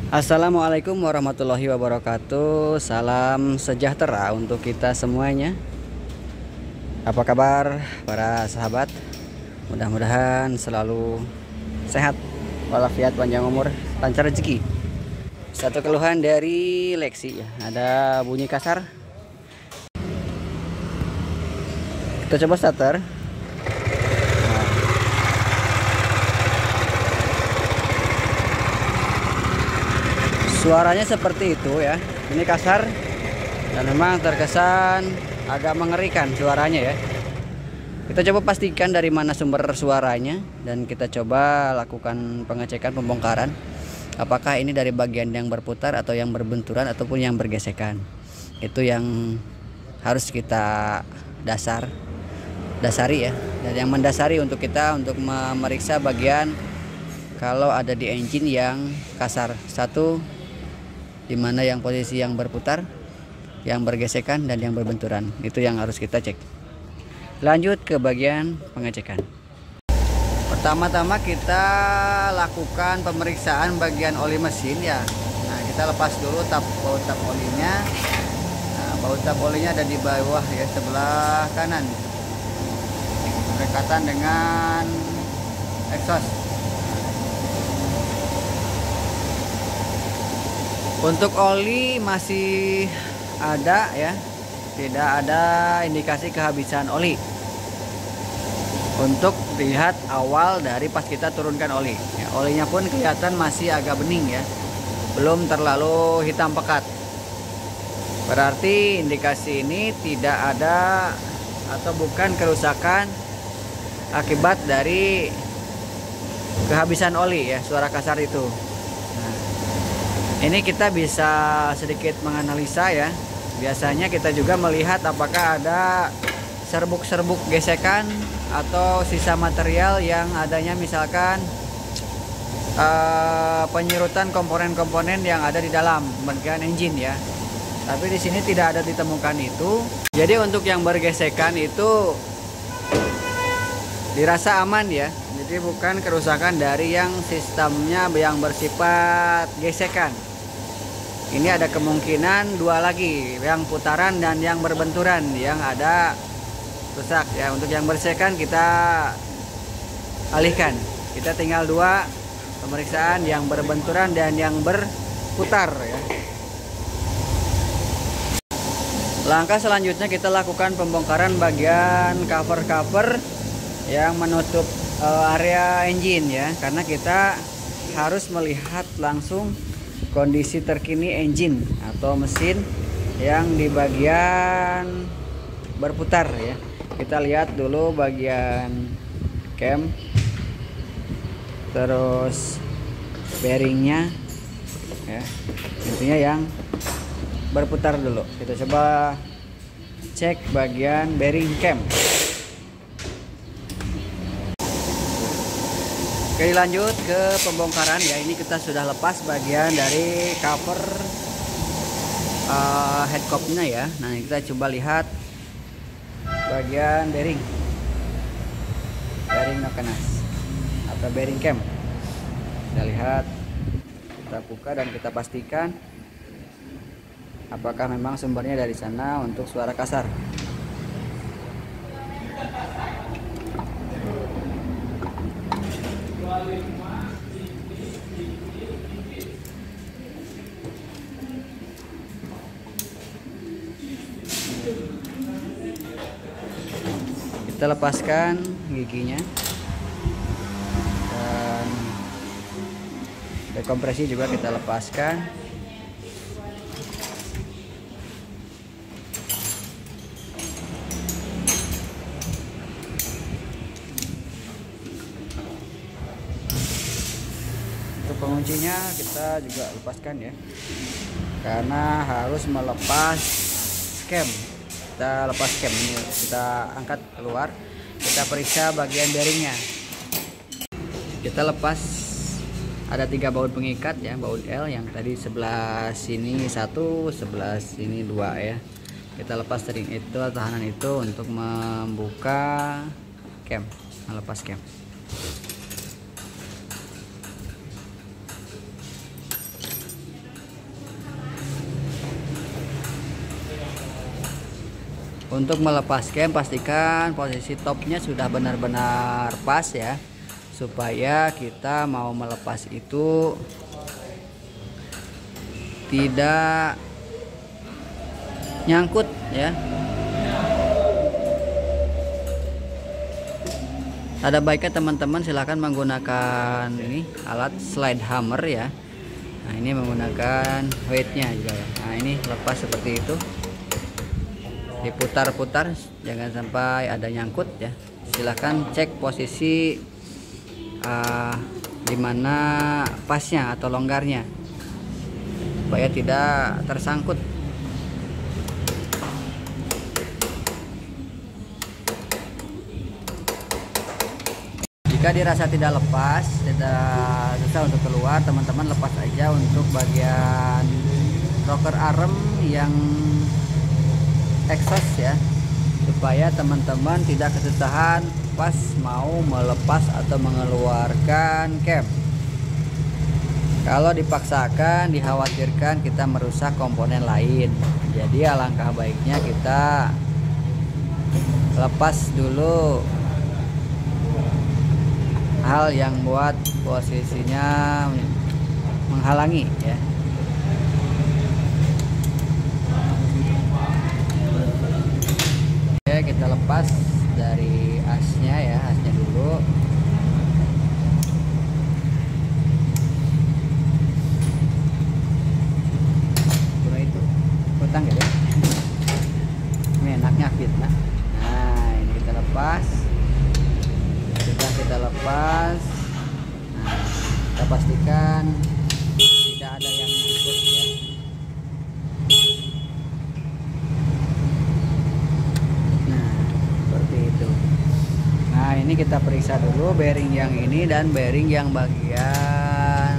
Assalamualaikum warahmatullahi wabarakatuh. Salam sejahtera untuk kita semuanya. Apa kabar para sahabat? Mudah-mudahan selalu sehat, walafiat, panjang umur, lancar rezeki. Satu keluhan dari Lexi ya, ada bunyi kasar. Kita coba starter. Suaranya seperti itu ya. Ini kasar dan memang terkesan agak mengerikan suaranya ya. Kita coba pastikan dari mana sumber suaranya dan kita coba lakukan pengecekan pembongkaran. Apakah ini dari bagian yang berputar atau yang berbenturan ataupun yang bergesekan. Itu yang harus kita dasari ya. Dan yang mendasari untuk kita untuk memeriksa bagian kalau ada di engine yang kasar. Satu, dimana yang posisi yang berputar, yang bergesekan, dan yang berbenturan. Itu yang harus kita cek. Lanjut ke bagian pengecekan. Pertama-tama kita lakukan pemeriksaan bagian oli mesin ya. Nah, kita lepas dulu baut tap olinya. Nah, baut tap olinya ada di bawah ya, sebelah kanan, berdekatan dengan exhaust. Untuk oli masih ada ya, tidak ada indikasi kehabisan oli. Untuk dilihat awal dari pas kita turunkan oli ya, olinya pun kelihatan masih agak bening ya, belum terlalu hitam pekat. Berarti indikasi ini tidak ada atau bukan kerusakan akibat dari kehabisan oli ya, suara kasar itu. Ini kita bisa sedikit menganalisa ya. Biasanya kita juga melihat apakah ada serbuk-serbuk gesekan atau sisa material yang adanya, misalkan penyerutan komponen-komponen yang ada di dalam bagian engine ya. Tapi di sini tidak ada ditemukan itu. Jadi untuk yang bergesekan itu dirasa aman ya. Jadi bukan kerusakan dari yang sistemnya yang bersifat gesekan. Ini ada kemungkinan dua lagi, yang putaran dan yang berbenturan yang ada rusak ya. Untuk yang bergesekan kita alihkan. Kita tinggal dua pemeriksaan, yang berbenturan dan yang berputar ya. Langkah selanjutnya kita lakukan pembongkaran bagian cover-cover yang menutup area engine ya, karena kita harus melihat langsung kondisi terkini engine atau mesin yang di bagian berputar ya. Kita lihat dulu bagian cam, terus bearingnya ya, intinya yang berputar dulu. Kita coba cek bagian bearing cam. Oke, lanjut ke pembongkaran ya. Ini kita sudah lepas bagian dari cover head copnya ya. Nah, kita coba lihat bagian bearing nokenas atau bearing cam. Kita lihat, kita buka dan kita pastikan apakah memang sumbernya dari sana untuk suara kasar. Kita lepaskan giginya dan dekompresi juga kita lepaskan. Untuk penguncinya kita juga lepaskan ya, karena harus melepas cam. Kita lepas cam ini, kita angkat keluar, kita periksa bagian bearingnya. Kita lepas, ada 3 baut pengikat ya, baut L yang tadi sebelah sini 1, sebelah sini 2 ya. Kita lepas ring itu, tahanan itu untuk membuka cam, melepas cam. Untuk melepas cam, pastikan posisi topnya sudah benar-benar pas ya, supaya kita mau melepas itu tidak nyangkut ya. Ada baiknya teman-teman silahkan menggunakan ini alat slide hammer ya. Nah ini menggunakan weightnya juga ya. Nah ini lepas seperti itu, diputar-putar jangan sampai ada nyangkut ya. Silahkan cek posisi dimana pasnya atau longgarnya supaya tidak tersangkut. Jika dirasa tidak lepas, tidak susah untuk keluar, teman-teman lepas aja untuk bagian rocker arm yang exhaust ya, supaya teman-teman tidak kesusahan pas mau melepas atau mengeluarkan cam. Kalau dipaksakan, dikhawatirkan kita merusak komponen lain. Jadi alangkah baiknya kita lepas dulu hal yang buat posisinya menghalangi ya. Oke, kita lepas dari asnya ya, asnya dulu. Kurang itu utang gitu ya. Ini enaknya fitnah. Nah ini kita lepas. Sudah kita lepas. Nah, kita pastikan tidak ada yang nyangkut ya. Nah seperti itu. Nah ini kita periksa dulu bearing yang ini dan bearing yang bagian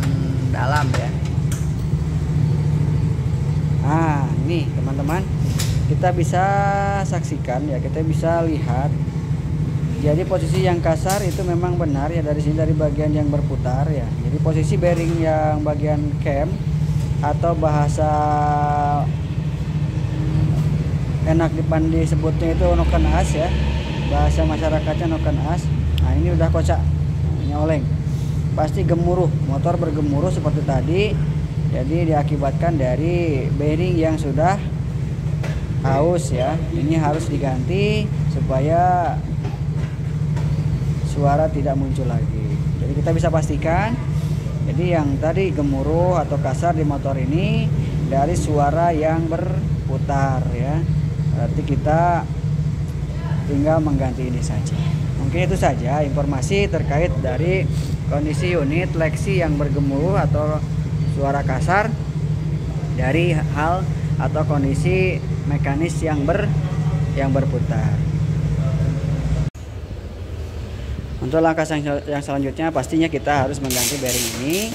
dalam ya. Nah ini teman-teman, kita bisa saksikan ya, kita bisa lihat. Jadi posisi yang kasar itu memang benar ya, dari sini, dari bagian yang berputar ya. Jadi posisi bearing yang bagian cam atau bahasa enak disebutnya itu noken as ya, bahasa masyarakatnya noken as. Nah ini udah kocak, ini oleng, pasti gemuruh, motor bergemuruh seperti tadi. Jadi diakibatkan dari bearing yang sudah haus ya. Ini harus diganti supaya suara tidak muncul lagi. Jadi kita bisa pastikan, jadi yang tadi gemuruh atau kasar di motor ini dari suara yang berputar ya. Berarti kita tinggal mengganti ini saja. Mungkin itu saja informasi terkait dari kondisi unit Lexi yang bergemuruh atau suara kasar dari hal atau kondisi mekanis yang berputar. Untuk langkah yang selanjutnya pastinya kita harus mengganti bearing ini,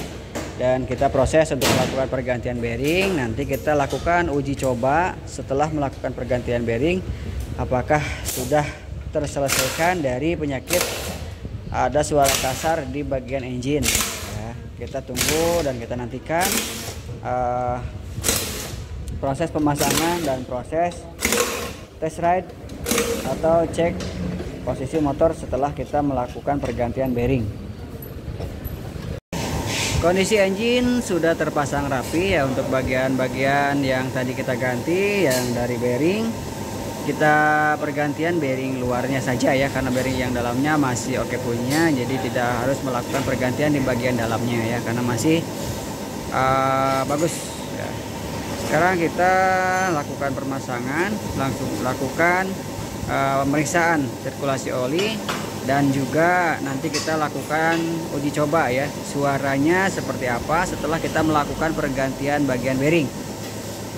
dan kita proses untuk melakukan pergantian bearing. Nanti kita lakukan uji coba setelah melakukan pergantian bearing, apakah sudah terselesaikan dari penyakit ada suara kasar di bagian engine ya. Kita tunggu dan kita nantikan proses pemasangan dan proses test ride atau cek posisi motor setelah kita melakukan pergantian bearing. Kondisi engine sudah terpasang rapi ya. Untuk bagian-bagian yang tadi kita ganti, yang dari bearing, kita pergantian bearing luarnya saja ya, karena bearing yang dalamnya masih oke punya, jadi tidak harus melakukan pergantian di bagian dalamnya ya, karena masih bagus ya. Sekarang kita lakukan permasangan, langsung lakukan pemeriksaan sirkulasi oli, dan juga nanti kita lakukan uji coba ya, suaranya seperti apa setelah kita melakukan pergantian bagian bearing.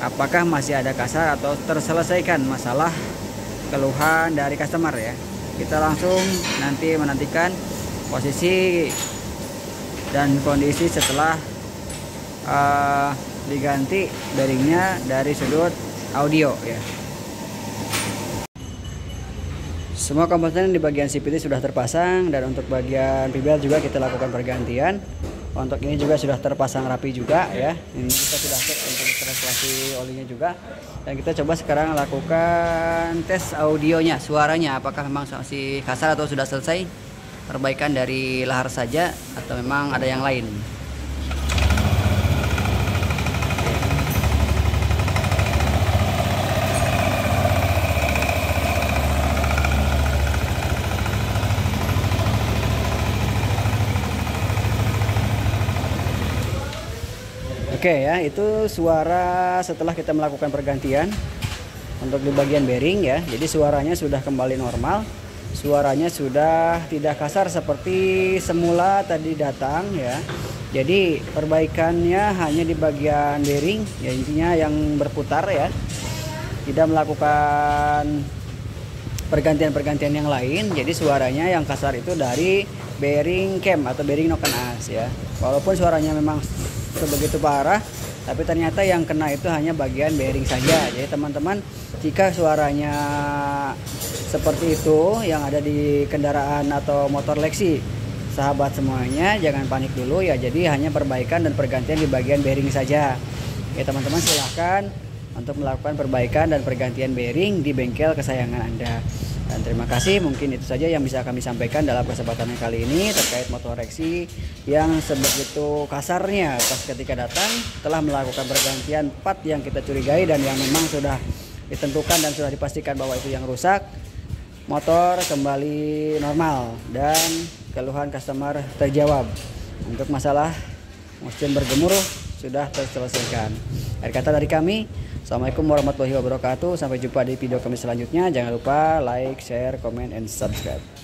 Apakah masih ada kasar atau terselesaikan masalah keluhan dari customer ya. Kita langsung nanti menantikan posisi dan kondisi setelah diganti bearingnya dari sudut audio ya. Semua komponen di bagian CVT sudah terpasang, dan untuk bagian PBL juga kita lakukan pergantian. Untuk ini juga sudah terpasang rapi juga ya. Ini kita sudah cek untuk sirkulasi olinya juga. Dan kita coba sekarang lakukan tes audionya, suaranya apakah memang masih kasar atau sudah selesai perbaikan dari lahar saja atau memang ada yang lain. Oke ya, itu suara setelah kita melakukan pergantian untuk di bagian bearing ya. Jadi suaranya sudah kembali normal. Suaranya sudah tidak kasar seperti semula tadi datang ya. Jadi perbaikannya hanya di bagian bearing ya, intinya yang berputar ya. Tidak melakukan pergantian-pergantian yang lain. Jadi suaranya yang kasar itu dari bearing cam atau bearing noken as ya. Walaupun suaranya memang sebegitu parah, tapi ternyata yang kena itu hanya bagian bearing saja. Jadi teman-teman, jika suaranya seperti itu yang ada di kendaraan atau motor Lexi, sahabat semuanya jangan panik dulu ya. Jadi hanya perbaikan dan pergantian di bagian bearing saja ya teman-teman. Silahkan untuk melakukan perbaikan dan pergantian bearing di bengkel kesayangan Anda. Dan terima kasih, mungkin itu saja yang bisa kami sampaikan dalam kesempatan kali ini terkait motor Lexi yang sebegitu kasarnya pas ketika datang telah melakukan pergantian part yang kita curigai dan yang memang sudah ditentukan dan sudah dipastikan bahwa itu yang rusak. Motor kembali normal dan keluhan customer terjawab. Untuk masalah mesin bergemuruh sudah terselesaikan. Akhir kata dari kami, assalamualaikum warahmatullahi wabarakatuh. Sampai jumpa di video kami selanjutnya. Jangan lupa like, share, comment, and subscribe.